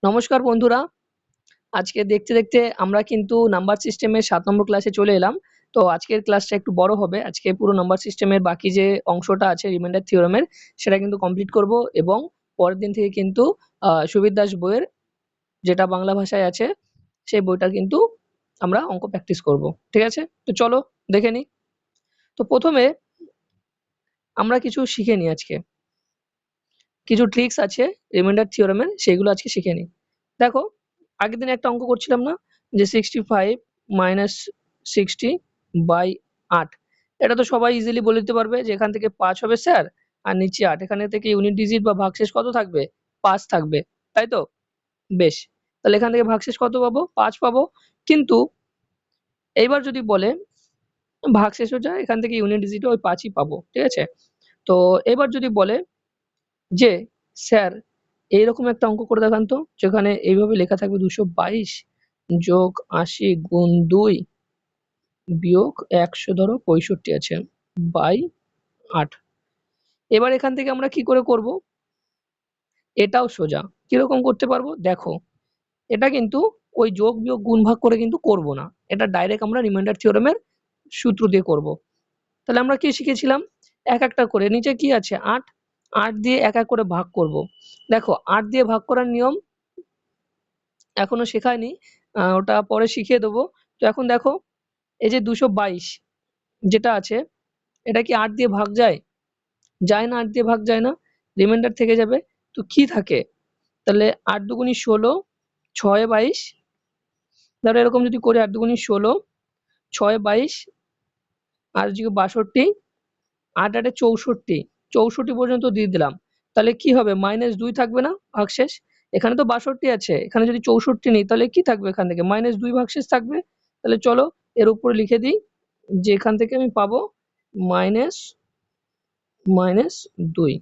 নমস্কার বন্ধুরা, আজকে দেখতে দেখতে আমরা কিন্তু নাম্বার সিস্টেমের 7 নম্বর ক্লাসে চলে এলাম। তো আজকের ক্লাসটা একটু বড় হবে। আজকে পুরো নাম্বার সিস্টেমের বাকি যে অংশটা আছে রিমাইন্ডার থিওরেমের সেটা কিন্তু কমপ্লিট করব এবং পরের দিন থেকে কিন্তু সুবির দাস বইয়ের যেটা বাংলা ভাষায় আছে সেই বইটা কিন্তু আমরা অঙ্ক প্র্যাকটিস করব। ঠিক আছে? তো চলো দেখে নিই। তো প্রথমে আমরা কিছু শিখে নিই আজকে। কিছু ট্রিক্স আছে রিমাইন্ডার থিওরেমের, সেগুলো আজকে শিখে নিই। দেখো, আগের দিন একটা অঙ্ক করছিলাম না, যে 65 মাইনাস 60/8। এটা তো সবাই ইজিলি বলে দিতে পারবে যে এখান থেকে 5 হবে স্যার, আর নিচে 8, এখানে থেকে ইউনিট ডিজিট বা ভাগশেষ কত থাকবে? 5 থাকবে, তাই তো? বেশ, তাহলে এখান থেকে ভাগশেষ কত পাবো? 5 পাবো। কিন্তু এইবার যদি বলে ভাগশেষ হয়ে যায়, এখান থেকে ইউনিট ডিজিট ওই 5ই পাবো। ঠিক আছে? তো এবার যদি বলে যে স্যার এইরকম একটা অঙ্ক করে দেখান তো, যেখানে এইভাবে লেখা থাকবে 222 যোগ 80 গুণ 2 বিয়োগ 100 ধরো 65 আছে বাই 8। এবার এখান থেকে আমরা কি করে করব? এটাও সোজা। কিরকম করতে পারবো দেখো, এটা কিন্তু ওই যোগ বিয়োগ গুণ ভাগ করে কিন্তু করব না, এটা ডাইরেক্ট আমরা রিমাইন্ডার থিওরেমের সূত্র দিয়ে করব। তাহলে আমরা কি শিখেছিলাম? এক একটা করে, নিচে কি আছে 8, 8 দিয়ে এক এক করে ভাগ করব। দেখো 8 দিয়ে ভাগ করার নিয়ম এখনো শেখায়নি, ওটা পরে শিখিয়ে দেবো। তো এখন দেখো, এই যে 222 যেটা আছে, এটা কি 8 দিয়ে ভাগ যায়? যায় না, 8 দিয়ে ভাগ যায় না, রিমাইন্ডার থেকে যাবে। তো কি থাকে? তাহলে 8 দুগুণী 16, 6 এ 22। ধরো এরকম যদি করি 8 দুগুণী 16, 6 এ 22, আর যদি 62, 8 8 এ 64, 64 পর্যন্ত দিয়ে দিলাম। তাহলে কি হবে? -2 থাকবে না ভাগশেষ? এখানে তো 62 আছে, এখানে যদি 64 নিই তাহলে কি থাকবে? এখান থেকে -2 ভাগশেষ থাকবে। তাহলে চলো এর উপরে লিখে দিই যে এখান থেকে আমি পাবো মাইনাস 2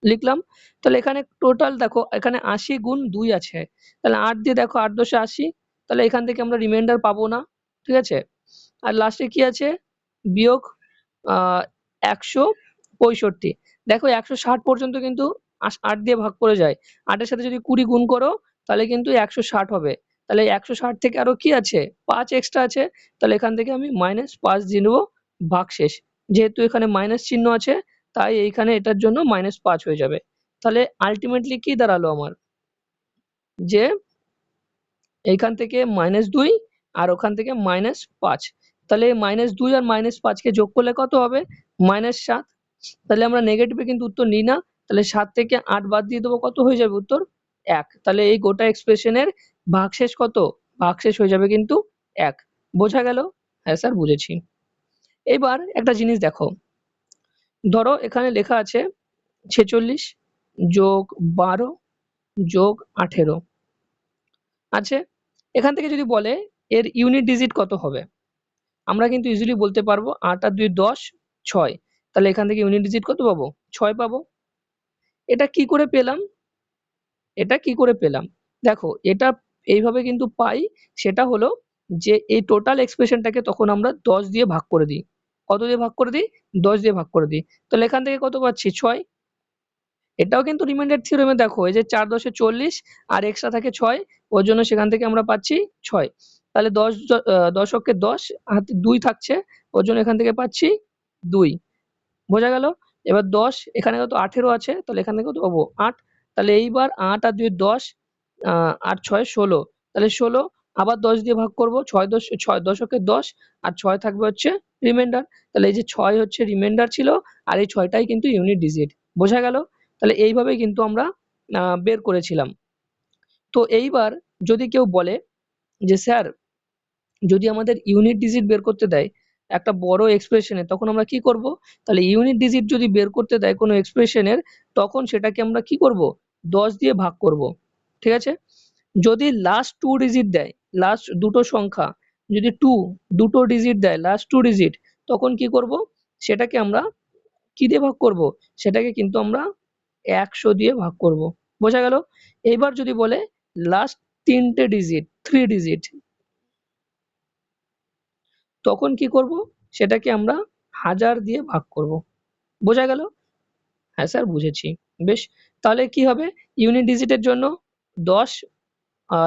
লিখলাম। তাহলে এখানে টোটাল দেখো, এখানে 80 গুণ 2 আছে, তাহলে 8 দিয়ে দেখো 8 দশে 80, তাহলে এখান থেকে আমরা রিমাইন্ডার পাবো না। ঠিক আছে? আর লাস্টে কি আছে? বিয়োগ 165। দেখো 160 পর্যন্ত কিন্তু 8 দিয়ে ভাগ করে যায়। 8 এর সাথে যদি 20 গুণ করো তাহলে কিন্তু 160 হবে। তাহলে 160 থেকে আরো কি আছে? 5 এক্সট্রা আছে। তাহলে এখান থেকে আমি -5 দিয়ে নেবো ভাগশেষ। যেহেতু এখানে মাইনাস চিহ্ন আছে, তাই এইখানে এটার জন্য -5 হয়ে যাবে। তাহলে আল্টিমেটলি কি দাঁড়ালো আমার? যে এইখান থেকে -2 আর ওখান থেকে -5। তাহলে -2 আর -5 কে যোগ করলে কত হবে? -7। তাহলে আমরা নেগেটিভে কিন্তু উত্তর নিই না। তাহলে 7 থেকে 8 বাদ দিয়ে দেবো, কত হয়ে যাবে উত্তর? 1। তাহলে এই গোটা এক্সপ্রেশনের ভাগশেষ কত? ভাগশেষ হয়ে যাবে কিন্তু 1। বোঝা গেল? হ্যাঁ স্যার বুঝেছি। এবার একটা জিনিস দেখো, ধরো এখানে লেখা আছে 46 যোগ 12 যোগ 18 আছে। এখান থেকে যদি বলে এর ইউনিট ডিজিট কত হবে, আমরা কিন্তু ইজিলি বলতে পারবো 8 আর 2 10, 6। তাহলে এখান থেকে ইউনিট ডিজিট কত পাবো? 6 পাবো। এটা কি করে পেলাম? এটা কি করে পেলাম? দেখো এটা এইভাবে কিন্তু পাই, সেটা হলো যে এই টোটাল এক্সপ্রেশনটাকে তখন আমরা 10 দিয়ে ভাগ করে দিই। কত দিয়ে ভাগ করে দিই? 10 দিয়ে ভাগ করে দিই। তাহলে এখান থেকে কত পাচ্ছি? 6। এটাও কিন্তু রিমাইন্ডার থিওরেমে দেখো, এই যে 4 10 এ 40 আর এক্সট্রা থাকে 6, ওর জন্য সেখান থেকে আমরা পাচ্ছি 6। তাহলে 10 অক্ষে 10, হাতে 2 থাকছে, ওর জন্য এখান থেকে পাচ্ছি 2। বোঝা গেল? এবার 10, এখানে কত 18 আছে, তাহলে এখান থেকে কত পাবো? 8। তাহলে এইবার 8 আর 2 10, 8 6 16, তাহলে 16 আবার 10 দিয়ে ভাগ করব। 6 অক্ষে 10 আর 6 থাকবে হচ্ছে রিমাইন্ডার। তাহলে এই যে 6 হচ্ছে রিমাইন্ডার ছিল, আর এই 6টাই কিন্তু ইউনিট ডিজিট। বোঝা গেল? তাহলে এইভাবেই কিন্তু আমরা বের করেছিলাম। তো এইবার যদি কেউ বলে যে স্যার যদি আমাদের ইউনিট ডিজিট বের করতে দেয় একটা বড় এক্সপ্রেশনে, তখন আমরা কি করব? তাহলে ইউনিট ডিজিট যদি বের করতে দেয় কোনো এক্সপ্রেশনের, তখন সেটাকে আমরা কি করব? 10 দিয়ে ভাগ করব। ঠিক আছে? যদি লাস্ট 2 ডিজিট দেয়, লাস্ট দুটো সংখ্যা যদি দুটো ডিজিট দেয়, লাস্ট 2 ডিজিট, তখন কি করব? সেটাকে আমরা কি দিয়ে ভাগ করব? সেটাকে কিন্তু আমরা 100 দিয়ে ভাগ করব। বোঝা গেল? এইবার যদি বলে লাস্ট 3টে ডিজিট, 3 ডিজিট, তখন কি করব? সেটাকে আমরা 1000 দিয়ে ভাগ করব। বোঝা গেল? হ্যাঁ স্যার বুঝেছি। বেশ, তাহলে কি হবে, ইউনিট ডিজিটের জন্য 10,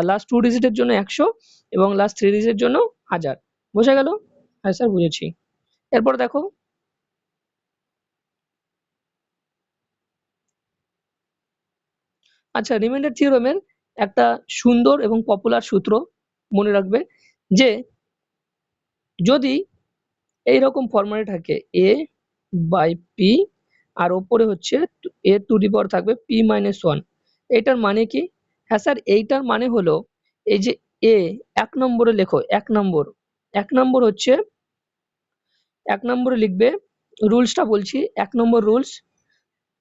লাস্ট 2 ডিজিটের জন্য 100 এবং লাস্ট 3 ডিজিটের জন্য 1000। বোঝা গেল? হ্যাঁ স্যার বুঝেছি। এরপর দেখো, আচ্ছা রিমাইন্ডার থিওরেমের একটা সুন্দর এবং পপুলার সূত্র মনে রাখবে, যে যদি এইরকম ফরম্যাটে থাকে a বাই p আর ওপরে হচ্ছে a টু দি পাওয়ার থাকবে p মাইনাস 1, এটার মানে কি? হ্যাঁ স্যার এইটার মানে হলো এই যে a 1 নম্বরে লেখো, 1 নম্বর হচ্ছে 1 নম্বরে লিখবে, রুলসটা বলছি 1 নম্বর রুলস।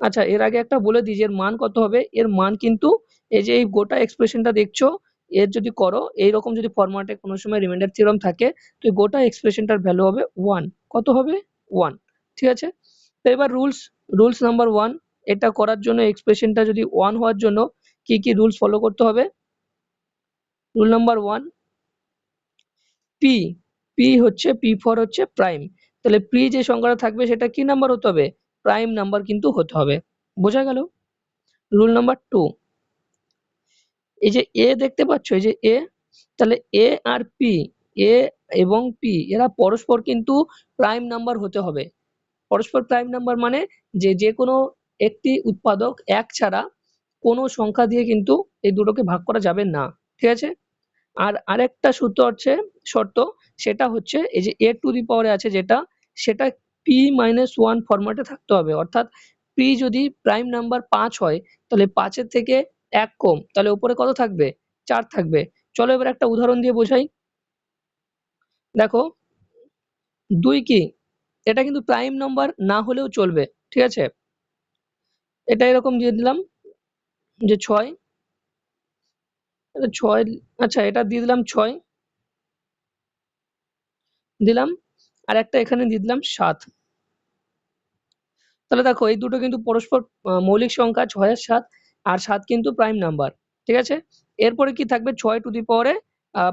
আচ্ছা এর আগে একটা বলে দিই যে এর মান কত হবে, এর মান কিন্তু এই যে এই গোটা এক্সপ্রেশনটা দেখছো, এর যদি করো এইরকম যদি ফরম্যাটে কোনো সময় রিমাইন্ডার থিওরেম থাকে, তো এই গোটা এক্সপ্রেশনটার ভ্যালু হবে 1। কত হবে? 1। ঠিক আছে? তো এবার রুলস নাম্বার 1, এটা করার জন্য এক্সপ্রেশনটা যদি 1 হওয়ার জন্য কি কি রুলস ফলো করতে হবে? রুল নাম্বার 1, পি, পি হচ্ছে পি ফর হচ্ছে প্রাইম, তাহলে পি যে সংখ্যাটা থাকবে সেটা কি নাম্বার হতে হবে? প্রাইম নাম্বার কিন্তু হতে হবে। বোঝা গেল? রুল নাম্বার 2, এই যে এ দেখতে পাচ্ছ, এই যে এ, তাহলে এ আর পি, এ এবং পি এরা পরস্পর কিন্তু প্রাইম নাম্বার হতে হবে। পরস্পর প্রাইম নাম্বার মানে যে কোনো একটি উৎপাদক এক ছাড়া কোনো সংখ্যা দিয়ে কিন্তু এই দুটোকে ভাগ করা যাবে না। ঠিক আছে? আর আরেকটা সূত্র হচ্ছে শর্ত, সেটা হচ্ছে এই যে a টু দি পাওয়ারে আছে যেটা, সেটা p মাইনাস 1 ফরম্যাটে থাকতে হবে। অর্থাৎ p যদি প্রাইম নাম্বার 5 হয়, তাহলে 5 এর থেকে 1 কম, তাহলে উপরে কত থাকবে? 4 থাকবে। চলো এবার একটা উদাহরণ দিয়ে বোঝাই। দেখো 2 কি? এটা কিন্তু প্রাইম নাম্বার না হলেও চলবে। ঠিক আছে? এটা এরকম দিয়ে দিলাম যে 6, এটা 6, আচ্ছা এটা দিয়ে দিলাম 6 দিলাম, আর একটা এখানে দিয়ে দিলাম 7। তাহলে দেখো এই দুটো কিন্তু পরস্পর মৌলিক সংখ্যা 6 আর 7, আর 7 কিন্তু প্রাইম নাম্বার। ঠিক আছে? এরপরে কি থাকবে? 6 টু দি পাওয়ারে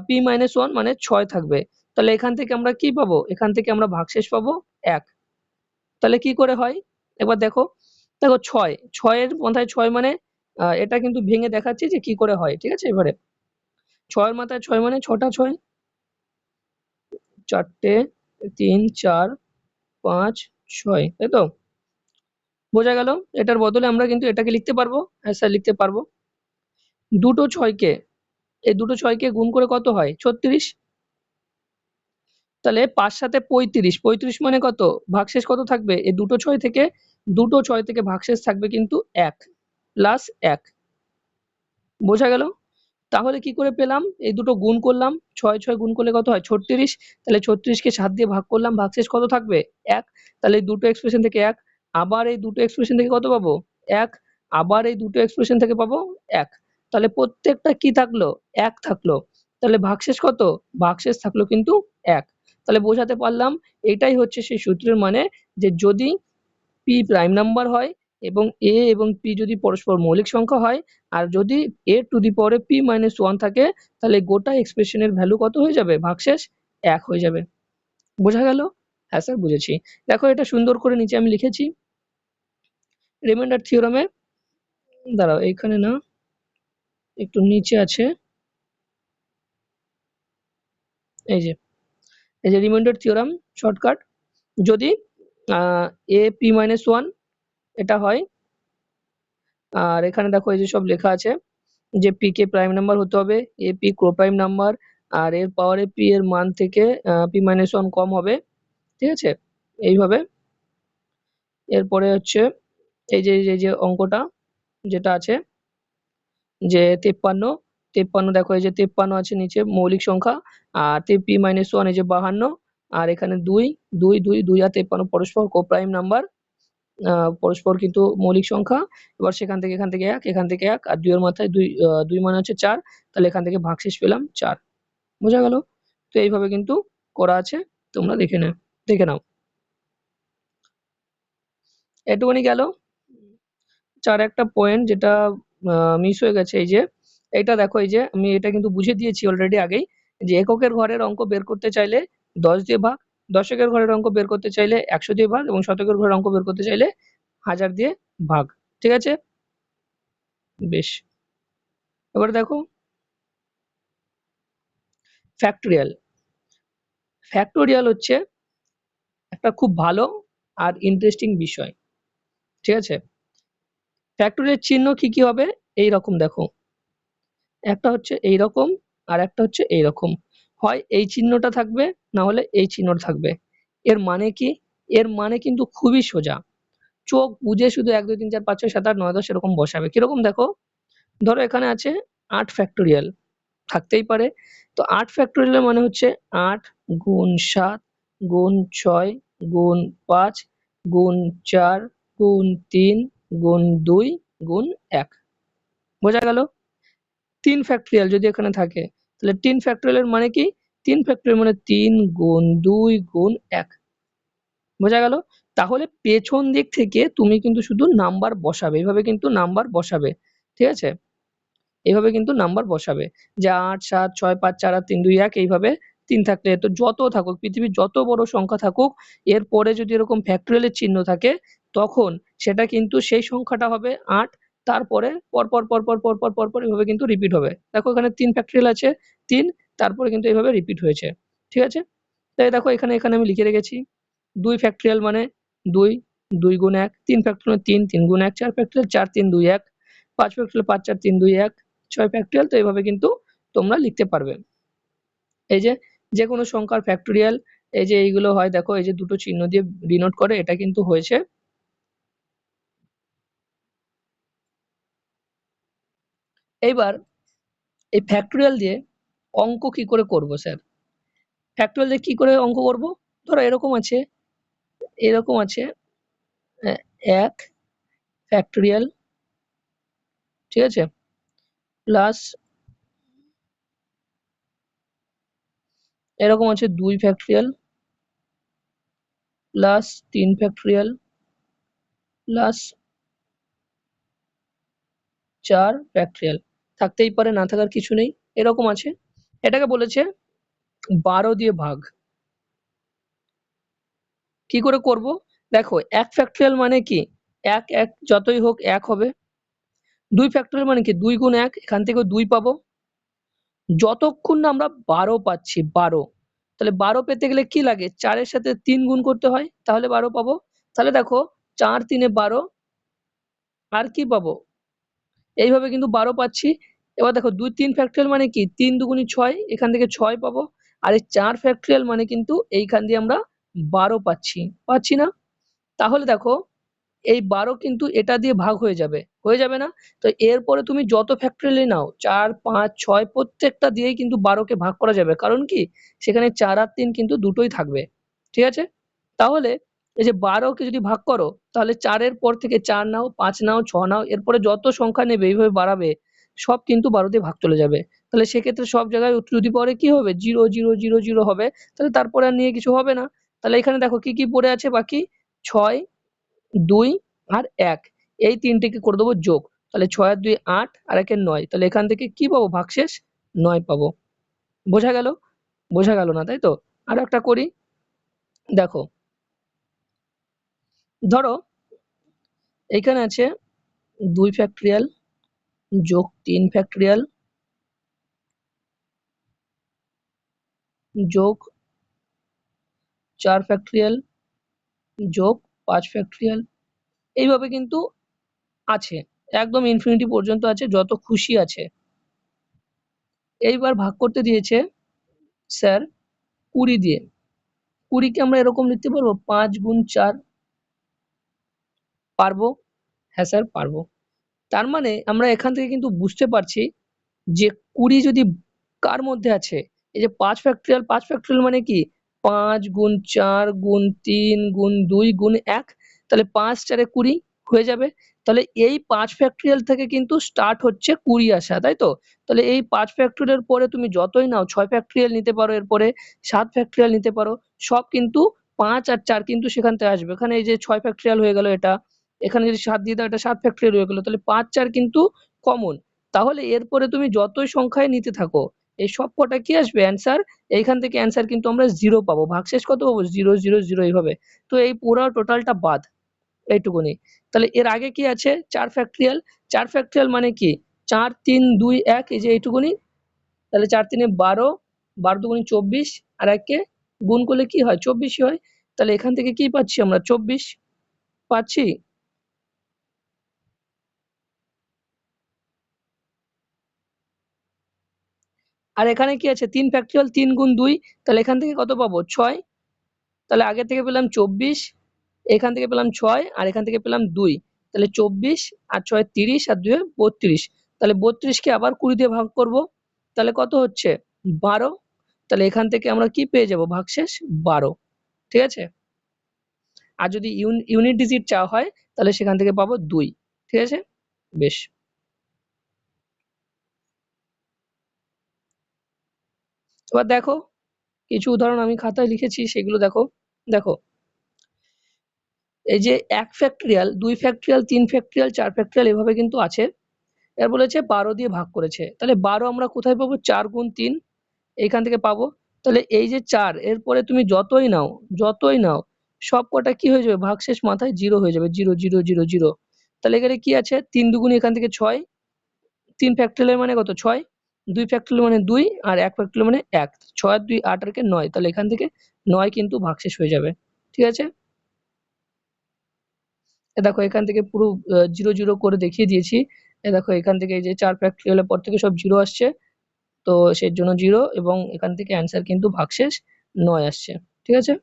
p মাইনাস 1 মানে 6 থাকবে। তাহলে এখান থেকে আমরা কি পাবো? এখান থেকে আমরা ভাগশেষ পাবো 1। তাহলে কি করে হয়? একবার দেখো। দেখো 6, 6 এর মাথায় 6 মানে এটা কিন্তু ভেঙে দেখাচ্ছি যে কি করে হয়। ঠিক আছে? এবারে 6 এর মাথায় 6 মানে 6টা 6, 4টে, 3, 4, 5, 6, তাই তো? বোঝা গেল? এটার বদলে আমরা কিন্তু এটাকে লিখতে পারবো। হ্যাঁ স্যার লিখতে পারবো। দুটো 6 কে, এই দুটো 6 কে গুণ করে কত হয়? 36। তাহলে 5 সাথে 35, 35 মানে কত? ভাগশেষ কত থাকবে? এই দুটো 6 থেকে ভাগশেষ থাকবে কিন্তু 1 প্লাস 1। বোঝা গেল? তাহলে কি করে পেলাম? এই দুটো গুণ করলাম, 6, 6 গুণ করলে কত হয়? 36। তাহলে 36 কে 7 দিয়ে ভাগ করলাম, ভাগশেষ কত থাকবে? 1। তাহলে এই দুটো এক্সপ্রেশন থেকে 1, আবার এই দুটো এক্সপ্রেশন থেকে কত পাবো? 1, আবার এই দুটো এক্সপ্রেশন থেকে পাবো 1। তাহলে প্রত্যেকটা কি থাকলো? 1 থাকলো। তাহলে ভাগশেষ কত? ভাগশেষ থাকলো কিন্তু 1। তাহলে বোঝাতে পারলাম, এটাই হচ্ছে সেই সূত্রের মানে, যে যদি p প্রাইম নাম্বার হয় এবং a এবং p যদি পরস্পর মৌলিক সংখ্যা হয়, আর যদি a টু দি পাওয়ারে p মাইনাস 1 থাকে, তাহলে গোটা এক্সপ্রেশনের ভ্যালু কত হয়ে যাবে? ভাগশেষ 1 হয়ে যাবে। বোঝা গেল? হ্যাঁ স্যার বুঝেছি। দেখো এটা সুন্দর করে নিচে আমি লিখেছি রিমাইন্ডার থিওরেমে, দাঁড়াও এইখানে না, একটু নিচে আছে, এই যে রিমাইন্ডার থিওরেম শর্টকাট, যদি a p মাইনাস 1 এটা হয়, আর এখানে দেখো এই যে সব লেখা আছে যে p কে প্রাইম নাম্বার হতে হবে, p কোপ্রাইম নাম্বার, আর এর পাওয়ারে p এর মান থেকে p মাইনাস 1 কম হবে। ঠিক আছে? এইভাবে। এরপরে হচ্ছে এই যে অঙ্কটা যেটা আছে, যে 53, 53 দেখো এই যে 53 আছে নিচে মৌলিক সংখ্যা, আর p মাইনাস 1 এই যে 52, আর এখানে 2, 2, 2, 2 আর 53 পরস্পর কোপ্রাইম নাম্বার, পরস্পর কিন্তু মৌলিক সংখ্যা। এবার সেখান থেকে এখান থেকে 1, এখান থেকে 1, আর 2 এর মাথায় 2, 2 মানে হচ্ছে 4, তাহলে এখান থেকে ভাগশেষ পেলাম 4। বোঝা গেল? তো এইভাবে কিন্তু করা আছে, তোমরা দেখে নাও। এটুকুনি গেল। 4 একটা পয়েন্ট যেটা মিস হয়ে গেছে, এই যে এইটা দেখো, এই যে আমি এটা কিন্তু বুঝিয়ে দিয়েছি অলরেডি আগেই, যে এককের ঘরের অঙ্ক বের করতে চাইলে 10 দিয়ে ভাগ, দশকের ঘরের অঙ্ক বের করতে চাইলে 100 দিয়ে ভাগ, এবং শতকের ঘরের অঙ্ক বের করতে চাইলে 1000 দিয়ে ভাগ। ঠিক আছে? বেশ, এবার দেখো ফ্যাক্টোরিয়াল। ফ্যাক্টোরিয়াল হচ্ছে একটা খুব ভালো আর ইন্টারেস্টিং বিষয়, ঠিক আছে? ফ্যাক্টোরিয়াল চিহ্ন কি কি হবে? এই রকম দেখো, একটা হচ্ছে এই রকম আর একটা হচ্ছে এই রকম, হয় এই চিহ্নটা থাকবে না হলে এই চিহ্নটা থাকবে। এর মানে কি? এর মানে কিন্তু খুবই সোজা, চোখ বুঝে শুধু 1 2 3 4 5 6 7 8 9 10 এরকম বসাবে। কিরকম দেখো, ধরো এখানে আছে 8 ফ্যাক্টোরিয়াল, থাকতেই পারে। তো 8 ফ্যাক্টোরিয়াল মানে হচ্ছে 8 গুণ 7 গুণ 6 গুণ 5 গুণ 4 গুণ 3 গুণ 2 গুণ 1। বোঝা গেল? 3 ফ্যাক্টোরিয়াল যদি এখানে থাকে, তাহলে 3 ফ্যাক্টোরিয়াল এর মানে কি? 3 ফ্যাক্টোরিয়াল মানে 3 গুণ 2 গুণ 1। বোঝা গেল? তাহলে পেছন দিক থেকে তুমি কিন্তু শুধু নাম্বার বসাবে, এভাবে কিন্তু নাম্বার বসাবে, ঠিক আছে? এভাবে কিন্তু নাম্বার বসাবে যে ৮ ৭ ৬ ৫ ৪ ৮ ৩ ২ ১, এইভাবে ৩ থাকলে তো যত থাকুক, পৃথিবীর যত বড় সংখ্যা থাকুক, এরপরে যদি এরকম ফ্যাক্টোরিয়াল এর চিহ্ন থাকে, তখন সেটা কিন্তু সেই সংখ্যাটা হবে ৮, তারপরে পরপর এভাবে কিন্তু রিপিট হবে। দেখো এখানে ৩ ফ্যাক্টোরিয়াল আছে, ৩, তারপরে কিন্তু এভাবে রিপিট হয়েছে, ঠিক আছে? তাই দেখো এখানে আমি লিখে রেখেছি ২ ফ্যাক্টোরিয়াল মানে ২, ২ গুণ ১, ৩ ফ্যাক্টোরিয়াল ৩, ৩ গুণ ১, ৪ ফ্যাক্টোরিয়াল ৪, ৩, ২, ১, ৫ ফ্যাক্টোরিয়াল ৫, ৪, ৩, ২, ১, ৬ ফ্যাক্টোরিয়াল। তো এভাবে কিন্তু তোমরা লিখতে পারবে। এই যে যেকোনো সংখ্যার ফ্যাক্টোরিয়াল, এই যে এইগুলো হয় দেখো, এই যে দুটো চিহ্ন দিয়ে ডিনোট করে, এটা কিন্তু হয়েছে। এইবার এই ফ্যাক্টোরিয়াল দিয়ে অঙ্ক কি করে করব স্যার? ফ্যাক্টোরিয়াল দিয়ে কি করে অঙ্ক করব? ধরো এরকম আছে ১ ফ্যাক্টোরিয়াল, ঠিক আছে? প্লাস এরকম আছে ২ factorial plus ৩ factorial plus ৪ factorial. থাকতেই পারে, না থাকার কিছু নেই। এরকম আছে। এটাকে বলেছে ১২ দিয়ে ভাগ। কি করে করব? দেখো ১ ফ্যাক্টোরিয়াল মানে কি? ১ যতই হোক ১ হবে। ২ ফ্যাক্টোরিয়াল মানে কি? ২ গুণ ১, এখান থেকেও ২ পাবো। যতক্ষণ না আমরা ১২ পাচ্ছি, ১২, তাহলে ১২ পেতে গেলে কি লাগে? ৪ এর সাথে ৩ গুণ করতে হয়, তাহলে ১২ পাবো। তাহলে দেখো ৪ ৩ এ ১২, আর কি পাবো? এইভাবে কিন্তু ১২ পাচ্ছি। এবার দেখো ২ ৩ ফ্যাক্টোরিয়াল মানে কি? ৩ দুগুণী ৬, এখান থেকে ৬ পাবো। আর এই ৪ ফ্যাক্টোরিয়াল মানে কিন্তু এইখান দিয়ে আমরা ১২ পাচ্ছি না? তাহলে দেখো এই ১২ কিন্তু এটা দিয়ে ভাগ হয়ে যাবে না? তো এরপরে তুমি যত ফ্যাক্টোরিয়ালই নাও ৪ ৫ ৬ প্রত্যেকটা দিয়েই কিন্তু ১২ কে ভাগ করা যাবে। কারণ কি? সেখানে ৪ আর ৩ কিন্তু দুটোই থাকবে। ঠিক আছে? তাহলে এই যে ১২ কে যদি ভাগ করো, তাহলে ৪ এর পর থেকে ৪ নাও, ৫ নাও, ৬ নাও, এরপরে যত সংখ্যা নেবে এইভাবে বাড়াবে, সব কিন্তু ১২ দিয়ে ভাগ চলে যাবে। তাহলে সেক্ষেত্রে সব জায়গায় টু দি পাওয়ার এ কি হবে? ০ ০ ০ ০ হবে। তাহলে তারপরে আর নিয়ে কিছু হবে না। তাহলে এখানে দেখো কি, কি পড়ে আছে বাকি? ৬, ২ আর ১, এই ৩ টেকে করে দেবো যোগ। তাহলে ৬ আর ২ ৮ আর ১ এ ৯। তাহলে এখান থেকে কি পাবো ভাগশেষ? ৯ পাবো। বোঝা গেল? বোঝা গেল না, তাই তো? আরো একটা করি। দেখো, ধরো এইখানে আছে ২ ফ্যাক্টোরিয়াল যোগ ৩ ফ্যাক্টোরিয়াল যোগ ৪ ফ্যাক্টোরিয়াল যোগ ৫ ফ্যাক্টোরিয়াল, এইভাবে কিন্তু আছে। একদম ইনফিনিটি পর্যন্ত আছে, যত খুশি আছে। এইবার ভাগ করতে দিয়েছে স্যার ২০ দিয়ে। ২০ কে আমরা এরকম লিখতে পারবো ৫ গুণ ৪, পারবো? হ্যাঁ স্যার পারবো। তার মানে আমরা এখান থেকে কিন্তু বুঝতে পারছি যে ২০ যদি কার মধ্যে আছে? এই যে ৫ ফ্যাক্টোরিয়াল, ৫ ফ্যাক্টোরিয়াল মানে কি? ৫ গুণ ৪ গুণ ৩ গুণ ২ গুণ ১, তাহলে ৫ ৪ এ ২০ হয়ে যাবে। তাহলে এই ৫ ফ্যাক্টোরিয়াল থেকে কিন্তু স্টার্ট হচ্ছে ২০ আসা, তাই তো? তাহলে এই ৫ ফ্যাক্টোরিয়াল পরে তুমি যতই নাও, ৬ ফ্যাক্টোরিয়াল নিতে পারো, এরপরে ৭ ফ্যাক্টোরিয়াল নিতে পারো। সব কিন্তু ৫ আর ৪ কিন্তু সেখান থেকে আসবে। এখানে এই যে ৬ ফ্যাক্টোরিয়াল হয়ে গেল এটা। এখানে যদি ৭ দিয়ে দাও, এটা ৭ ফ্যাক্টোরিয়াল হয়ে গেল। তাহলে ৫ ৪ কিন্তু কমন। তাহলে এরপরে তুমি যতই সংখ্যায় নিতে থাকো, এই সবকটা কি আসবে অ্যান্সার? এইখান থেকে অ্যান্সার কিন্তু আমরা 0 পাবো। ভাগশেষ কত পাবো? 0 0 0 এইভাবে। তো এই পুরা টোটালটা বাদ। এইটুকুনি। তাহলে এর আগে কি আছে 4 ফ্যাক্টরিয়াল, 4 ফ্যাক্টরিয়াল মানে কি 4 3 2 1 এই যে এইটুকুনি। তাহলে 4 3 12, 12 দুগুণে 24 আর একে গুণ করলে কি হয় 24 হয়। তাহলে এখান থেকে কি পাচ্ছি আমরা 24 পাচ্ছি। আর এখানে কি আছে 3 ফ্যাক্টরিয়াল 3 গুণ 2, তাহলে এখান থেকে কত পাবো 6। তাহলে আগে থেকে পেলাম 24, এখান থেকে পেলাম 6 আর এখান থেকে পেলাম 2, তাহলে 24 আর 6 30 আর 2 32। তাহলে 32 কে আবার 20 দিয়ে ভাগ করব, তাহলে কত হচ্ছে 12। তাহলে এখান থেকে আমরা কি পেয়ে যাব ভাগশেষ 12। ঠিক আছে। আর যদি ইউনিট ডিজিট চাওয়া হয় তাহলে সেখান থেকে পাবো 2। ঠিক আছে। বেশ, এবার দেখো কিছু উদাহরণ আমি খাতায় লিখেছি সেগুলো দেখো। দেখো এই যে 1 ফ্যাক্টরিয়াল 2 ফ্যাক্টরিয়াল 3 ফ্যাক্টরিয়াল 4 ফ্যাক্টরিয়াল এভাবে কিন্তু আছে। এর বলেছে 12 দিয়ে ভাগ করেছে, তাহলে 12 আমরা কোথায় পাবো 4 গুণ 3 এইখান থেকে পাবো। তাহলে এই যে 4 এরপরে তুমি যতই নাও সব কটা কি হয়ে যাবে ভাগশেষ মাথায় 0 হয়ে যাবে, 0 0 0 0। তাহলে এখানে কি আছে 3 দুগুণে এখান থেকে 6, 3 ফ্যাক্টরিয়াল মানে কত 6, 2 ফ্যাক্টরিয়াল মানে 2 আর 1 ফ্যাক্টরিয়াল মানে 1, 6 আর 2 8 আর 9, তাহলে এখান থেকে 9 কিন্তু ভাগশেষ হয়ে যাবে। ঠিক আছে। দেখো এখান থেকে পুরো 0 0 করে দেখিয়ে দিয়েছি। দেখো এখান থেকে এই যে 4 ফ্যাক্টরিয়ালের পর থেকে সব 0 আসছে, তো সেই জন্য 0 এবং এখান থেকে অ্যান্সার কিন্তু ভাগশেষ 9 আসছে। ঠিক আছে।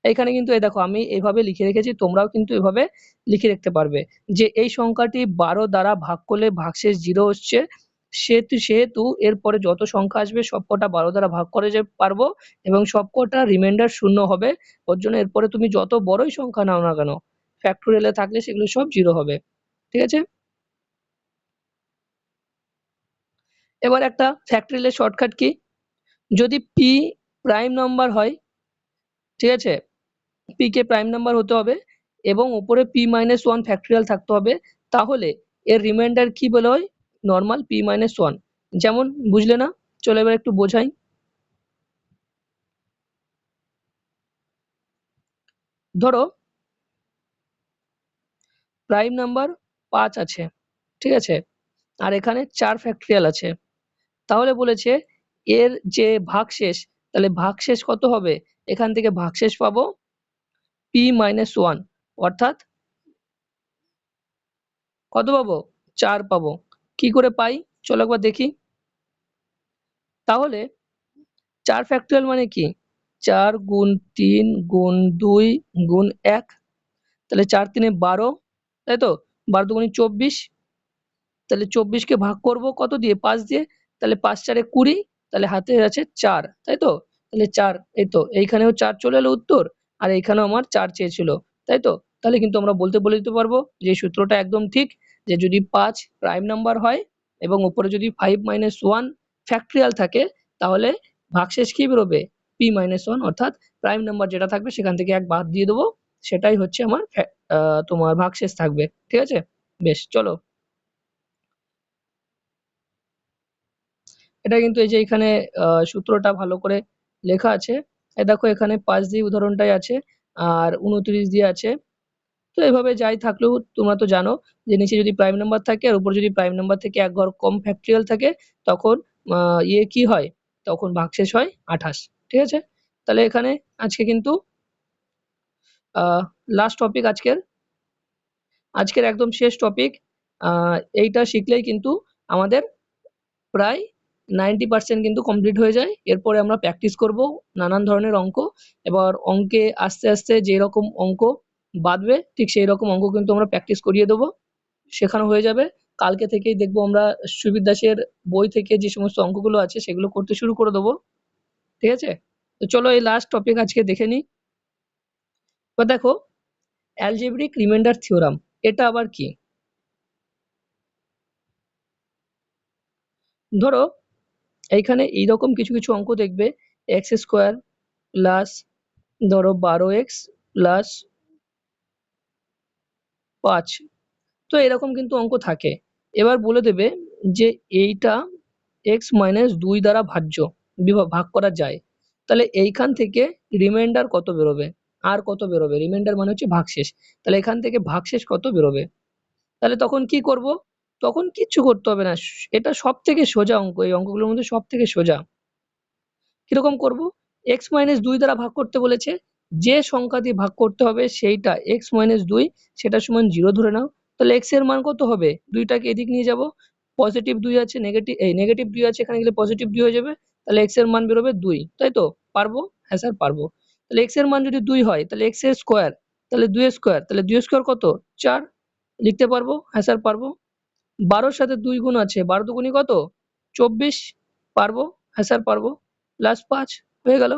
এইখানে কিন্তু এই দেখো আমি এইভাবে লিখে রেখেছি, তোমরাও কিন্তু এভাবে লিখে রাখতে পারবে যে এই সংখ্যাটি 12 দ্বারা ভাগ করলে ভাগশেষ 0 হচ্ছে। সেহেতু এরপরে যত সংখ্যা আসবে সবকটা 12 দ্বারা ভাগ করে যে পারবো এবং সবকটা রিমাইন্ডার শূন্য হবে। ওর জন্য এরপরে তুমি যত বড়ই সংখ্যা নাও না কেন ফ্যাক্টোরিয়ালে থাকলে সেগুলো সব 0 হবে। ঠিক আছে। এবার একটা ফ্যাক্টোরিয়ালের শর্টকাট কি, যদি p প্রাইম নাম্বার হয়, ঠিক আছে, p কে প্রাইম নাম্বার হতে হবে এবং উপরে p মাইনাস 1 ফ্যাক্টরিয়াল থাকতে হবে, তাহলে এর রিমাইন্ডার কি বলা হয় নরমাল p মাইনাস 1। যেমন বুঝলে না, চলো এবার একটু বোঝাই। ধরো প্রাইম নাম্বার 5 আছে, ঠিক আছে, আর এখানে 4 ফ্যাক্টরিয়াল আছে, তাহলে বলেছে এর যে ভাগশেষ, তাহলে ভাগশেষ কত হবে, এখান থেকে ভাগশেষ পাবো p মাইনাস 1, অর্থাৎ কত পাবো 4 পাবো। কি করে পাই চলো একবার দেখি। তাহলে 4 ফ্যাক্টরিয়াল মানে কি 4 গুণ 3 গুণ 2 গুণ 1, তাহলে 4 3 12, তাই তো, 12 দুগুণে 24, তাহলে 24 কে ভাগ করব কত দিয়ে 5 দিয়ে, তাহলে 5 4 20, তাহলে হাতে আছে 4, তাই তো, তাহলে 4, এই তো এইখানেও 4 চলে এলো উত্তর, আর এইখানেও আমার 4 চেয়েছিল, তাই তো। তাহলে কিন্তু আমরা বলে দিতে পারবো যে এই সূত্রটা একদম ঠিক, যে যদি 5 প্রাইম নাম্বার হয় এবং উপরে যদি 5 মাইনাস 1 ফ্যাক্টরিয়াল থাকে, তাহলে ভাগশেষ কি বেরোবে p মাইনাস 1, অর্থাৎ প্রাইম নাম্বার যেটা থাকবে সেখান থেকে এক বাদ দিয়ে দেবো, সেটাই হচ্ছে আমার তোমার ভাগশেষ থাকবে। ঠিক আছে। বেশ, চলো এটা কিন্তু এই যে এখানে সূত্রটা ভালো করে লেখা আছে। এই দেখো এখানে 5 দিয়ে উদাহরণটাই আছে আর 29 দিয়ে আছে। তো এভাবে যাই থাকলেও তোমরা তো জানো যে নিচে যদি প্রাইম নাম্বার থাকে আর উপরে যদি প্রাইম নাম্বার থেকে এক ঘর কম ফ্যাক্টরিয়াল থাকে, তখন ইয়ে কি হয়, তখন ভাগশেষ হয় 28। ঠিক আছে। তাহলে এখানে আজকে কিন্তু লাস্ট টপিক আজকের একদম শেষ টপিক, এইটা শিখলেই কিন্তু আমাদের প্রায় 90% কিন্তু কমপ্লিট হয়ে যায়। এরপরে আমরা প্র্যাকটিস করব নানান ধরনের অঙ্ক। এবার অঙ্কে আস্তে আস্তে যেরকম অঙ্ক বাদবে ঠিক সেই রকম অঙ্ক কিন্তু আমরা প্র্যাকটিস করিয়ে দেবো, শেখানো হয়ে যাবে। কালকে থেকেই দেখবো আমরা সুবির দাসের বই থেকে যে সমস্ত অঙ্কগুলো আছে সেগুলো করতে শুরু করে দেবো। ঠিক আছে। তো চলো এই লাস্ট টপিক আজকে দেখে নিই। এবার দেখো অ্যালজেব্রিক রিমাইন্ডার থিওরাম, এটা আবার কি। ধরো এইখানে এইরকম কিছু কিছু অঙ্ক দেখবে, এক্স স্কোয়ার প্লাস ধরো 12x প্লাস 5, তো এরকম কিন্তু অঙ্ক থাকে। এবার বলে দেবে যে এইটা x মাইনাস 2 দ্বারা ভাজ্য ভাগ করা যায়, তাহলে এইখান থেকে রিমাইন্ডার কত বেরোবে। আর কত বেরোবে, রিমাইন্ডার মানে হচ্ছে ভাগশেষ। তাহলে এখান থেকে ভাগশেষ কত বেরোবে। তাহলে তখন কি করব, তখন কিচ্ছু করতে হবে না, এটা সব থেকে সোজা অঙ্ক, এই অঙ্কগুলোর মধ্যে সব থেকে সোজা। কিরকম করব, এক্স মাইনাস দুই দ্বারা ভাগ করতে বলেছে, যে সংখ্যা দিয়ে ভাগ করতে হবে সেইটা এক্স মাইনাস দুই, সেটা সমান জিরো ধরে নাও। তাহলে এক্স এর মান কত হবে, দুইটাকে এদিক নিয়ে যাব, পজিটিভ দুই আছে, নেগেটিভ দুই আছে, এখানে গেলে পজিটিভ দুই হয়ে যাবে, তাহলে এক্স এর মান বেরোবে দুই, তাই তো, পারবো, হ্যাঁ স্যার পারবো। তাহলে এক্স এর মান যদি দুই হয় তাহলে এক্স এর স্কোয়ার, তাহলে দুই স্কোয়ার, তাহলে দুই স্কোয়ার কত, চার, লিখতে পারবো, হ্যাঁ স্যার পারবো। 12 সাথে 2 গুণ আছে, 12 দুগুণী কত, 24, পারবো, হ্যাঁ স্যার পারবো, প্লাস 5 হয়ে গেল।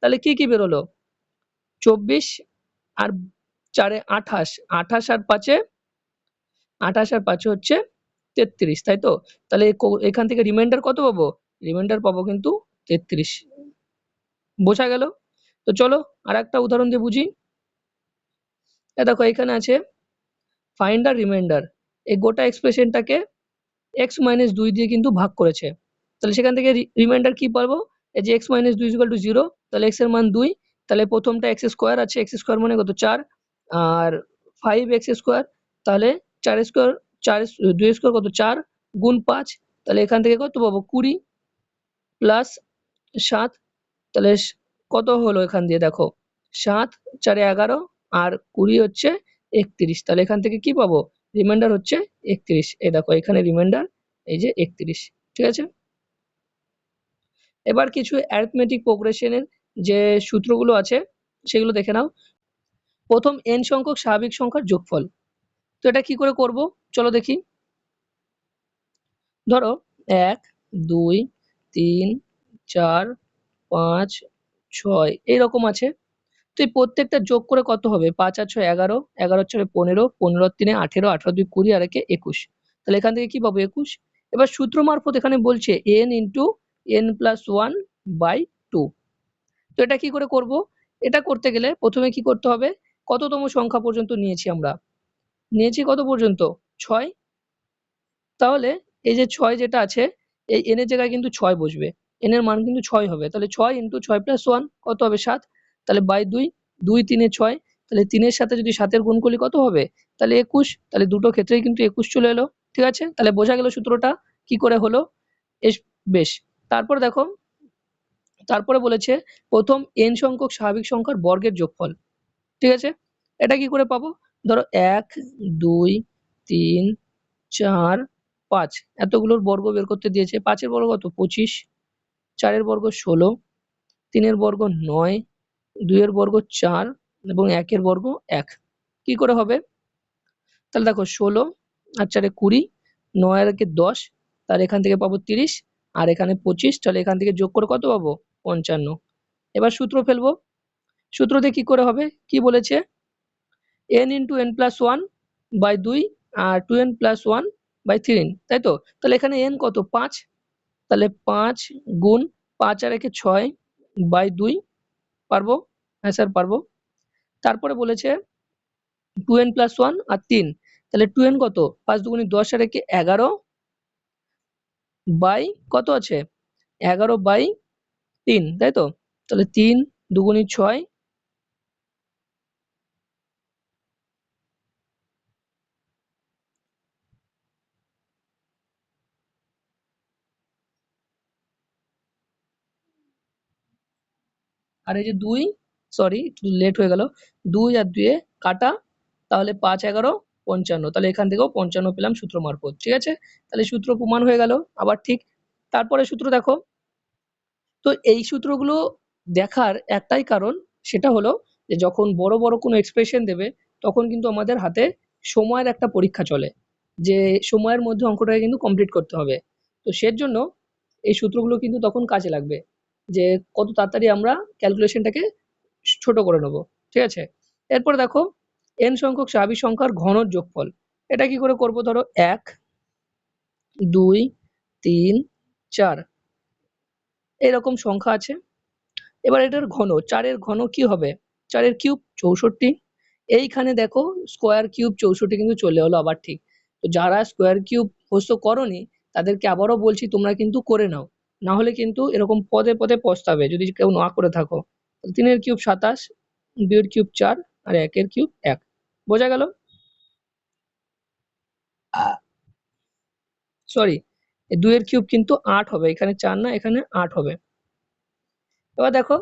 তাহলে কি কি বেরোলো, 24 আর 4 28, 28 আর 5 28 আর 5 হচ্ছে 33, তাই তো। তাহলে এখান থেকে রিমাইন্ডার কত পাবো, রিমাইন্ডার পাবো কিন্তু 33, বোঝা গেল। তো চলো আর একটা উদাহরণ দিয়ে বুঝি। দেখো এখানে আছে ফাইন্ড দ্য রিমাইন্ডার, এই গোটা এক্সপ্রেশনটাকে এক্স মাইনাস দুই দিয়ে কিন্তু ভাগ করেছে, তাহলে সেখান থেকে রিমাইন্ডার কি পারবো, এই যে এক্স মাইনাস দুই ইকুয়াল টু জিরো, তাহলে এক্স এর মান দুই, তাহলে প্রথমটা এক্স স্কোয়ার আছে, এক্স স্কোয়ার মানে কত চার, আর ফাইভ এক্স স্কোয়ার, তাহলে চার স্কোয়ার, চার দুই স্কোয়ার কত চার, গুণ পাঁচ, তাহলে এখান থেকে কত পাবো 20, প্লাস 7, তাহলে কত হলো এখান দিয়ে দেখো, 7 4 11 আর 20 হচ্ছে 31, তাহলে এখান থেকে কি পাবো, রিমাইন্ডার হচ্ছে 31, এই দেখো এখানে রিমাইন্ডার এই যে 31, ঠিক আছে। এবার কিছু অ্যারিথমেটিক প্রোগ্রেশনের যে সূত্রগুলো আছে সেগুলো দেখে নাও। প্রথম n সংখ্যক স্বাভাবিক সংখ্যার যোগফল, তো এটা কি করে করব, চলো দেখি। ধরো 1 2 3 4 5 6 এইরকম আছে, তো এই প্রত্যেকটা যোগ করে কত হবে, 5 আর 6 11, 11 আর 6 15, 15 আর 3 18, 18 2 20 আর 1 21, তাহলে এখান থেকে কি পাবো 21। এবার সূত্র মারফত এখানে বলছে n into n plus one by two, তো এটা কি করে করব, এটা করতে গেলে প্রথমে কি করতে হবে, কততম সংখ্যা পর্যন্ত নিয়েছি আমরা, নিয়েছি কত পর্যন্ত 6, তাহলে এই যে 6 যেটা আছে এই n এর জায়গায় কিন্তু 6 বসবে, n এর মান কিন্তু 6 হবে, তাহলে 6 ইন্টু 6 প্লাস 1 কত হবে 7, তাহলে বাই 2, 2 3 এ 6, তাহলে 3 এর সাথে যদি 7 এর গুণ করি কত হবে, তাহলে 21, তাহলে দুটো ক্ষেত্রেই কিন্তু 21 চলে এলো, ঠিক আছে। তাহলে বোঝা গেল সূত্রটা কি করে হলো, বেশ। তারপর দেখো, তারপরে বলেছে প্রথম n সংখ্যক স্বাভাবিক সংখ্যার বর্গের যোগফল, ঠিক আছে। এটা কি করে পাবো, ধরো 1 2 3 4 5 এতগুলোর বর্গ বের করতে দিয়েছে, 5 এর বর্গ কত 25, 4 এর বর্গ 16, 3 এর বর্গ 9, 2 এর বর্গ 4 এবং 1 এর বর্গ 1, কি করে হবে, তাহলে দেখো 16 আর 4 এ 20, 9 আর 1 এ 10, তাহলে এখান থেকে পাবো 30, আর এখানে 25, তাহলে এখান থেকে যোগ করে কত পাবো 55। এবার সূত্র ফেলবো, সূত্র দিয়ে কি করে হবে, কি বলেছে n into n plus one by 2 আর 2n প্লাস ওয়ান বাই 3, তাই তো। তাহলে এখানে n কত 5, তাহলে 5 গুণ 5 আর 1 6 বাই 2, পারবো, হ্যাঁ স্যার পারবো। তারপরে বলেছে 2n প্লাস ওয়ান আর 3, তাহলে 2n কত 5 দুগুণী 10 আর 1 11 বাই কত আছে 11 বাই 3, তাই তো। তাহলে 3 দুগুণী 6, আর এই যে 2, সরি একটু লেট হয়ে গেল, 2 আর 2 এ কাটা, তাহলে 5 11 55, তাহলে এখান থেকেও 55 পেলাম সূত্র মারফত, ঠিক আছে। তাহলে সূত্র প্রমাণ হয়ে গেল আবার ঠিক। তারপরে সূত্র দেখো, তো এই সূত্রগুলো দেখার একটাই কারণ, সেটা হলো যে যখন বড় বড় কোনো এক্সপ্রেশন দেবে তখন কিন্তু আমাদের হাতে সময়ের একটা পরীক্ষা চলে, যে সময়ের মধ্যে অঙ্কটাকে কিন্তু কমপ্লিট করতে হবে, তো সের জন্য এই সূত্রগুলো কিন্তু তখন কাজে লাগবে, যে কত তাড়াতাড়ি আমরা ক্যালকুলেশনটাকে ছোট করে নেব, ঠিক আছে। এরপর দেখো n সংখ্যক স্বাভাবিক সংখ্যার ঘনর যোগফল, এটা কি করে করব, ধরো 1 2 3 4 এরকম সংখ্যা আছে, এবার এটার ঘন, 4 এর ঘন কি হবে, 4 এর কিউব 64, এইখানে দেখো স্কোয়ার কিউব 64 কিন্তু চলে হলো আবার ঠিক। তো যারা স্কোয়ার কিউব মুখস্থ করোনি তাদেরকে আবারও বলছি তোমরা কিন্তু করে নাও, না হলে কিন্তু এরকম পদে পদে পস্তাবে যদি কেউ না করে থাকো। 3 এর কিউব 27, 2 এর কিউব 4 আর 1 এর কিউব 1। বোঝা গেল? সরি, 2 এর কিউব কিন্তু 8 হবে, এখানে 4 না, এখানে 8 হবে। এবার দেখো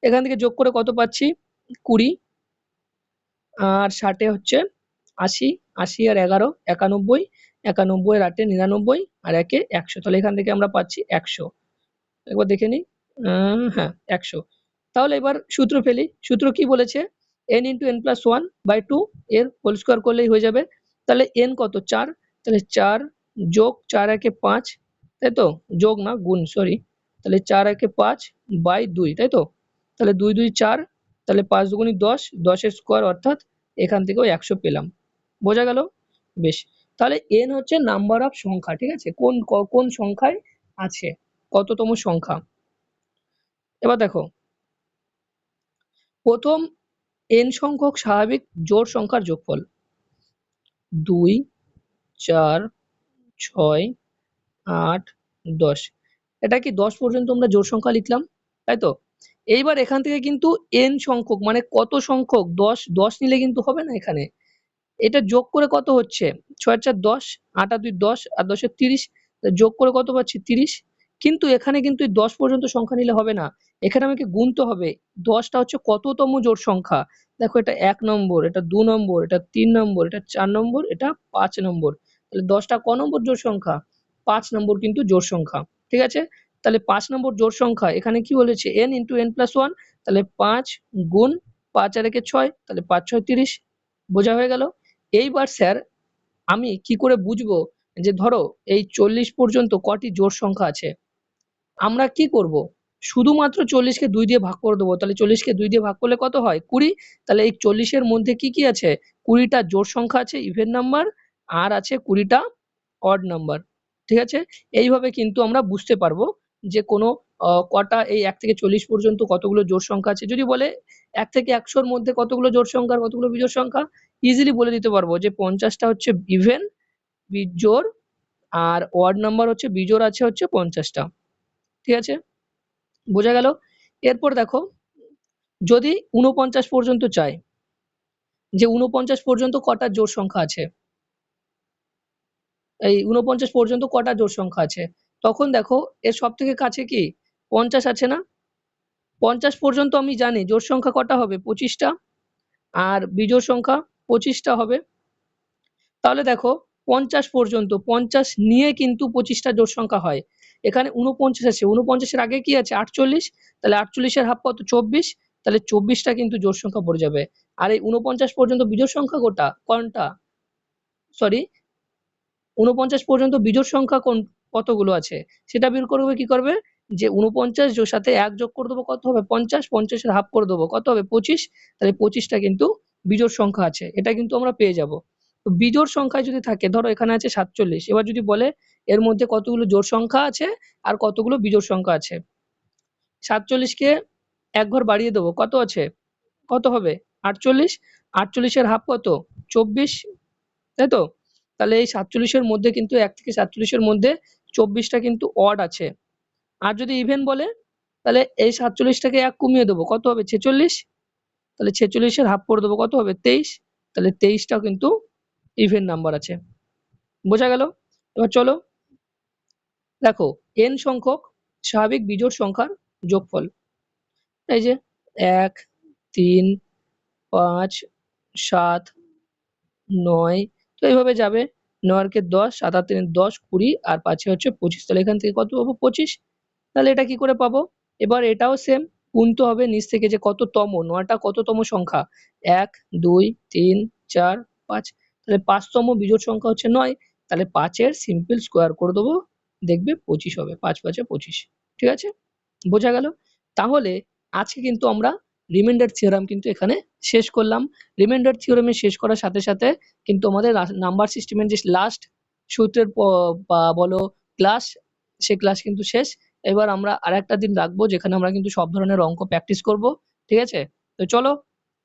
এখান থেকে যোগ করে কত পাচ্ছি, 20 আর 60 এ হচ্ছে 80, 80 আর 11 91, 91 আর 8 99 আর 1 100। তাহলে এখান থেকে আমরা পাচ্ছি 100। একবার দেখে নিই, হ্যাঁ 100। তাহলে এবার সূত্র ফেলি। সূত্র কি বলেছে, n × n+1/2 এর হোল স্কয়ার করলেই হয়ে যাবে। তাহলে n কত, 4, তাহলে 4 যোগ 4 একে 5, তাই তো, যোগ না গুণ, সরি। তাহলে 4 একে 5/2, তাই তো। তাহলে 2 2 4, তাহলে 5 দুগুণে 10, 10 এর স্কয়ার, অর্থাৎ এখান থেকেও 100 পেলাম। বোঝা গেল? বেশ। তাহলে n হচ্ছে নাম্বার অফ সংখ্যা, ঠিক আছে, কোন সংখ্যায় আছে, কততম সংখ্যা। এবার দেখো প্রথম n সংখ্যক স্বাভাবিক জোড় সংখ্যার যোগফল 2 4 6 8 10। এটা কি 10 পর্যন্ত আমরা জোড় সংখ্যা লিখলাম, তাই তো। এইবার এখান থেকে কিন্তু n সংখ্যক মানে কত সংখ্যক, 10 10 নিলে কিন্তু হবে না, এখানে এটা যোগ করে কত হচ্ছে, 6 4 10, 8 আর 2 10 আর 10 এর 30, যোগ করে কত পাচ্ছি 30। কিন্তু এখানে কিন্তু 10 পর্যন্ত সংখ্যা নিলে হবে না, এখানে আমাকে গুনতে হবে 10টা হচ্ছে কততম জোড় সংখ্যা। দেখো এটা 1 নম্বর, এটা 2 নম্বর, এটা 3 নম্বর, এটা 4 নম্বর, এটা 5 নম্বর। তাহলে 10টা ক নম্বর জোড় সংখ্যা, 5 নম্বর কিন্তু জোড় সংখ্যা, ঠিক আছে। তাহলে 5 নম্বর জোড় সংখ্যা, এখানে কি বলেছে n × n+1, তাহলে 5 গুণ 5 আর 1 6, তাহলে 5 6 30। বোঝা হয়ে গেল? এইবার স্যার আমি কি করে বুঝবো যে ধরো এই 40 পর্যন্ত কটি জোড় সংখ্যা আছে। আমরা কি করব, শুধুমাত্র 40 কে 2 দিয়ে ভাগ করে দেবো। তাহলে 40 কে 2 দিয়ে ভাগ করলে কত হয়, 20। তাহলে এই 40 এর মধ্যে কি কি আছে, 20টা জোড় সংখ্যা আছে, ইভেন নাম্বার, আর আছে 20টা অড নাম্বার, ঠিক আছে। এইভাবে কিন্তু আমরা বুঝতে পারবো যে কোনো কটা এই 1 থেকে 40 পর্যন্ত কতগুলো জোড় সংখ্যা আছে। যদি বলে 1 থেকে 100 এর মধ্যে কতগুলো জোড় সংখ্যা আর কতগুলো বিজোড় সংখ্যা, ইজিলি বলে দিতে পারবো যে 50টা হচ্ছে ইভেন বিজোড়, আর অড নাম্বার হচ্ছে বিজোড় আছে হচ্ছে 50টা, ঠিক আছে। বোঝা গেল? এরপর দেখো যদি 49 পর্যন্ত চাই, যে 49 পর্যন্ত কটা জোড় সংখ্যা আছে, এই 49 পর্যন্ত কটা জোড় সংখ্যা আছে, তখন দেখো এর সবথেকে কাছে কি 50 আছে না। 50 পর্যন্ত আমি জানি জোড় সংখ্যা কটা হবে, 25টা, আর বিজোড় সংখ্যা 25টা হবে। তাহলে দেখো 50 পর্যন্ত 50 নিয়ে কিন্তু 25টা জোড় সংখ্যা হয়। এখানে 49 আছে, 49 এর আগে কি আছে 48, তাহলে 48 এর হাফ কত 24, তাহলে 24টা কিন্তু জোড় সংখ্যা পড়ে যাবে। আর এই 49 পর্যন্ত বিজোড় সংখ্যা কোনটা, সরি, 49 পর্যন্ত বিজোড় সংখ্যা কতগুলো আছে সেটা বের করবে, কি করবে, যে 49 এর সাথে 1 যোগ করে দেবো, কত হবে 50, 50 এর হাফ করে দেবো, কত হবে 25। তাহলে 25টা কিন্তু বিজোড় সংখ্যা আছে, এটা কিন্তু আমরা পেয়ে যাব। তো বিজোড় সংখ্যায় যদি থাকে, ধরো এখানে আছে 47, এবার যদি বলে এর মধ্যে কতগুলো জোড় সংখ্যা আছে আর কতগুলো বিজোড় সংখ্যা আছে, 47 কে এক ঘর বাড়িয়ে দেবো, কত আছে, কত হবে 48, 48 এর হাফ কত 24, তাই তো। তাহলে এই 47 এর মধ্যে কিন্তু 1 থেকে 47 এর মধ্যে 24টা কিন্তু অড আছে। আর যদি ইভেন বলে তাহলে এই 47 টাকে 1 কমিয়ে দেবো, কত হবে 46, তাহলে 46 এর হাফ করে দেবো, কত হবে 23, তাহলে 23টাও কিন্তু ইভেন নাম্বার আছে। বোঝা গেল? এবার চলো দেখো n সংখ্যক স্বাভাবিক বিজোড় সংখ্যার যোগফল, এই যে 1 3 5 7 9, তো এইভাবে যাবে, 9 আর কে 10, 7 আর 3 10, 20 আর 5 হচ্ছে 25। তাহলে এখান থেকে কত পাবো 25। তাহলে এটা কি করে পাবো, এবার এটাও সেম গুনতে হবে নিচ থেকে যে কততম, 9টা কততম সংখ্যা, 1 2 3 4 5, তাহলে 5তম বিজোড় সংখ্যা হচ্ছে 9, তাহলে 5 এর সিম্পল স্কয়ার করে দেবো, দেখবে 25 হবে, 5 5 25, ঠিক আছে। বোঝা গেল? তাহলে আজকে কিন্তু আমরা রিমাইন্ডার থিওরেম কিন্তু এখানে শেষ করলাম। রিমাইন্ডার থিওরেমে শেষ করার সাথে সাথে কিন্তু আমাদের নাম্বার সিস্টেমের যে লাস্ট সূত্রের বা বলো ক্লাস, সেই ক্লাস কিন্তু শেষ। এবার আমরা আরেকটা দিন রাখবো যেখানে আমরা কিন্তু সব ধরনের অঙ্ক প্র্যাকটিস করব, ঠিক আছে। তো চলো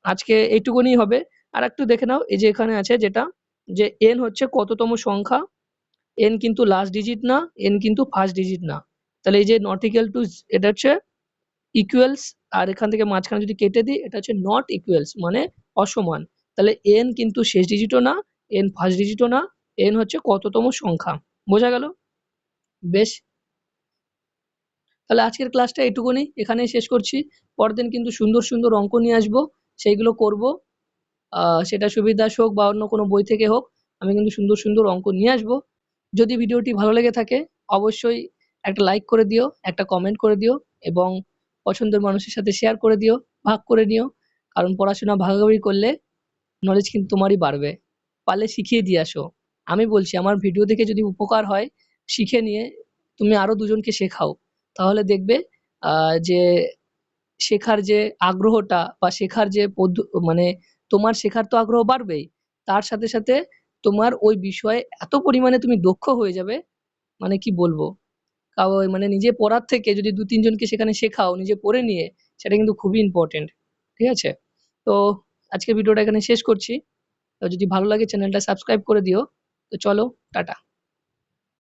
আজকে এইটুকুনি হবে। আর একটু দেখে নাও, এই যে এখানে আছে যেটা, যে n হচ্ছে কততম সংখ্যা, n কিন্তু লাস্ট ডিজিট না, n কিন্তু ফার্স্ট ডিজিট না। তাহলে এই যে নট ইকুয়াল টু, এটা হচ্ছে ইকুয়ালস আর এখান থেকে মাঝখানে যদি কেটে দিই, এটা হচ্ছে নট ইকুয়ালস মানে অসমান। তাহলে n কিন্তু শেষ ডিজিটও না, n ফার্স্ট ডিজিটও না, n হচ্ছে কততম সংখ্যা। বোঝা গেল? বেশ, তাহলে আজকের ক্লাসটা এটুকুনি, এখানেই শেষ করছি। পরের দিন কিন্তু সুন্দর সুন্দর অঙ্ক নিয়ে আসবো, সেইগুলো করব। সেটা সুবিরদাস হোক বা অন্য কোনো বই থেকে হোক, আমি কিন্তু সুন্দর সুন্দর অঙ্ক নিয়ে আসবো। যদি ভিডিওটি ভালো লেগে থাকে অবশ্যই একটা লাইক করে দিও, একটা কমেন্ট করে দিও এবং পছন্দের মানুষের সাথে শেয়ার করে দিও, ভাগ করে নিও। কারণ পড়াশোনা ভাগাভাগি করলে নলেজ কিন্তু তোমারই বাড়বে। পারলে শিখিয়ে দিয়ে আসো। আমি বলছি আমার ভিডিও দেখে যদি উপকার হয়, শিখে নিয়ে তুমি আরো দুজনকে শেখাও। তাহলে দেখবে যে শেখার যে আগ্রহটা বা শেখার যে মানে তোমার শেখার তো আগ্রহ বাড়বেই। তার সাথে, সাথে তোমার ওই বিষয়ে এত পরিমাণে তুমি দক্ষ হয়ে যাবে, মানে কি বলবো? মানে নিজে পড়ার থেকে যদি ২-৩ জনকে সেখানে শেখাও নিজে পড়ে নিয়ে, সেটা কিন্তু খুবই ইম্পোর্টেন্ট। ঠিক আছে? তো আজকের ভিডিওটা এখানে শেষ করছি। যদি ভালো লাগে চ্যানেলটা সাবস্ক্রাইব করে দিও। তো চলো, টাটা।